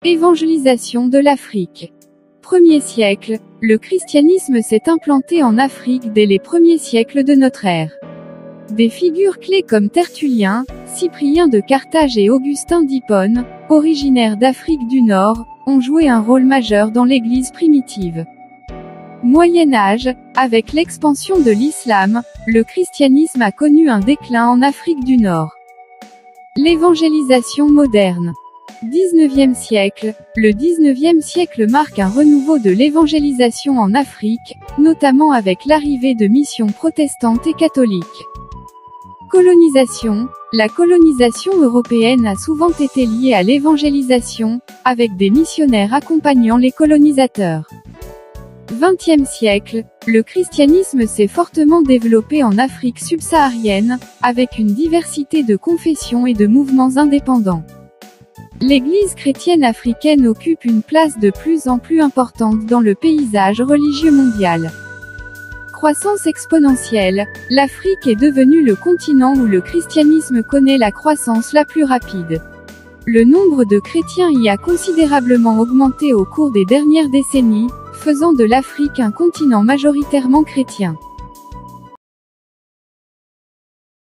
Évangélisation de l'Afrique. 1er siècle, le christianisme s'est implanté en Afrique dès les premiers siècles de notre ère. Des figures clés comme Tertullien, Cyprien de Carthage et Augustin d'Hippone, originaires d'Afrique du Nord, ont joué un rôle majeur dans l'Église primitive. Moyen Âge, avec l'expansion de l'islam, le christianisme a connu un déclin en Afrique du Nord. L'évangélisation moderne. 19e siècle, le 19e siècle marque un renouveau de l'évangélisation en Afrique, notamment avec l'arrivée de missions protestantes et catholiques. Colonisation. La colonisation européenne a souvent été liée à l'évangélisation, avec des missionnaires accompagnant les colonisateurs. 20e siècle, le christianisme s'est fortement développé en Afrique subsaharienne, avec une diversité de confessions et de mouvements indépendants. L'Église chrétienne africaine occupe une place de plus en plus importante dans le paysage religieux mondial. Croissance exponentielle, l'Afrique est devenue le continent où le christianisme connaît la croissance la plus rapide. Le nombre de chrétiens y a considérablement augmenté au cours des dernières décennies, faisant de l'Afrique un continent majoritairement chrétien.